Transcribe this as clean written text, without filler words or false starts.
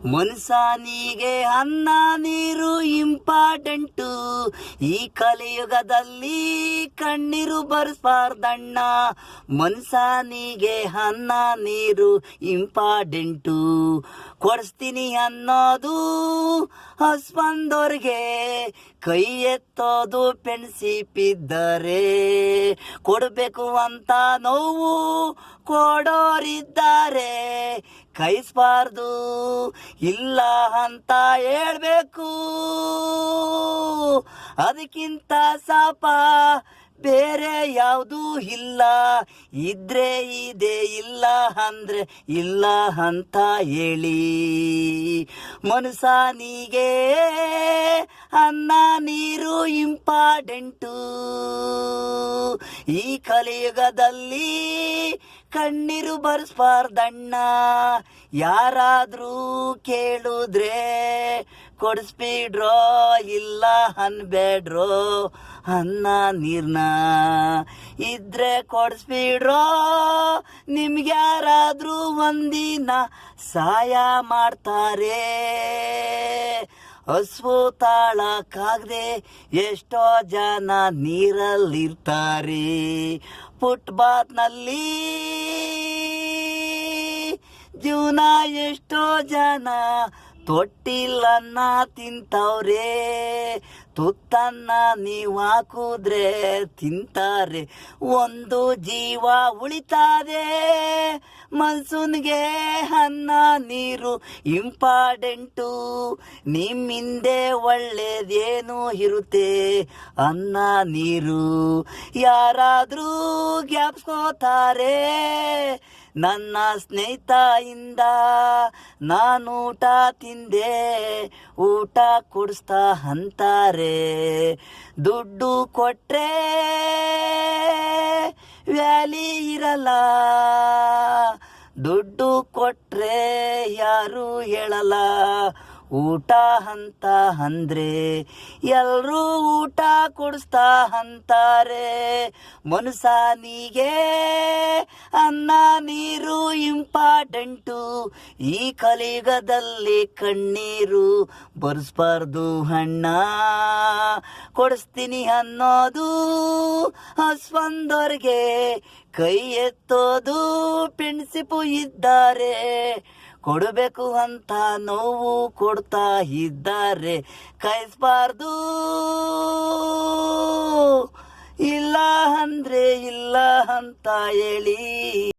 ಮನುಷ್ಯನಿಗೆ ಅನ್ನ ನೀರು ಇಂಪಾರ್ಟೆಂಟು. ಈ ಕಲಿಯುಗದಲ್ಲಿ ಕಣ್ಣೀರು ಬರ್ಸ್ಬಾರ್ದಣ್ಣ. ಮನುಷ್ಯನಿಗೆ ಅನ್ನ ನೀರು ಇಂಪಾರ್ಟೆಂಟು. ಕೊಡಿಸ್ತೀನಿ ಅನ್ನೋದು ಹಸ್ಬಂದವ್ರಿಗೆ, ಕೈ ಎತ್ತೋದು ಪೆನ್ಸಿಪಿದ್ದರೆ. ಕೊಡಬೇಕು ಅಂತ ನೋವು ಕೊಡೋರಿದ್ದಾರೆ, ಕೈಸ್ಬಾರ್ದು ಇಲ್ಲ ಅಂತ ಹೇಳ್ಬೇಕು. ಅದಕ್ಕಿಂತ ಸಾಪ ಬೇರೆ ಯಾವುದೂ ಇಲ್ಲ. ಇದ್ರೆ ಇದೆ, ಇಲ್ಲ ಅಂದ್ರೆ ಇಲ್ಲ ಅಂತ ಹೇಳಿ. ಮನುಷ್ಯನಿಗೆ ಅನ್ನ ನೀರು ಇಂಪಾರ್ಟೆಂಟು. ಈ ಕಲಿಯುಗದಲ್ಲಿ ಕಣ್ಣೀರು ಬರ್ಸ್ಬಾರ್ದಣ್ಣ. ಯಾರಾದ್ರೂ ಕೇಳಿದ್ರೆ ಕೊಡಿಸ್ಬಿಡ್ರೋ, ಇಲ್ಲ ಅನ್ಬೇಡ್ರೋ ಅನ್ನ ನೀರ್ನ. ಇದ್ರೆ ಕೊಡಿಸ್ಬಿಡ್ರೋ, ನಿಮ್ಗ್ಯಾರಾದ್ರೂ ಒಂದಿನ ಸಹಾಯ ಮಾಡ್ತಾರೆ. ಹಸ್ವು ತಾಳಕ್ಕಾಗದೆ ಎಷ್ಟೋ ಜನ ನೀರಲ್ಲಿರ್ತಾರೆ. ಫುಟ್ಪಾತ್ನಲ್ಲಿ ಜೀವನ ಎಷ್ಟೋ ಜನ ತೊಟ್ಟಿಲನ್ನ ತಿಂತವ್ರೆ. ತುತ್ತನ್ನ ನೀವು ಹಾಕುದ್ರೆ ತಿಂತಾರೆ. ಒಂದು ಜೀವ ಉಳಿತಾದೆ. ಮನ್ಸೂನ್ಗೆ ಅನ್ನ ನೀರು ಇಂಪಾರ್ಟೆಂಟು. ನಿಮ್ಮಿಂದೆ ಒಳ್ಳೇದೇನು ಇರುತ್ತೆ ಅನ್ನ ನೀರು. ಯಾರಾದ್ರೂ ಜ್ಞಾಪಿಸ್ಕೋತಾರೆ. ನನ್ನ ಸ್ನೇಹಿತೆಯಿಂದ ನಾನು ಊಟ ತಿಂದೆ, ಊಟ ಕೊಡಿಸ್ತಾ ಅಂತಾರೆ. ದುಡ್ಡು ಕೊಟ್ರೆ ವ್ಯಾಲಿ ಇರಲ್ಲ, ದುಡ್ಡು ಕೊಟ್ರೆ ಯಾರು ಹೇಳಲ್ಲ. ಊಟ ಅಂತ ಅಂದ್ರೆ ಎಲ್ರೂ ಊಟ ಕೊಡಿಸ್ತಾ ಅಂತಾರೆ. ಮನುಷ್ಯನಿಗೆ ಅನ್ನ ನೀರು ಇಂಪಾರ್ಟೆಂಟು. ಈ ಕಲಿಯುಗದಲ್ಲಿ ಕಣ್ಣೀರು ಬರ್ಸ್ಬಾರ್ದು ಅಣ್ಣ. ಕೊಡಿಸ್ತೀನಿ ಅನ್ನೋದು ಹಸ್ಬಂದವ್ರಿಗೆ, ಕೈ ಎತ್ತೋದು ಪ್ರಿನ್ಸಿಪು ಇದ್ದಾರೆ. ಕೊಡಬೇಕು ಅಂತ ನೋವು ಕೊಡ್ತಾ ಇದ್ದಾರೆ, ಕಾಯಿಸ್ಬಾರ್ದು. ಇಲ್ಲ ಅಂದ್ರೆ ಇಲ್ಲ ಅಂತ ಹೇಳಿ.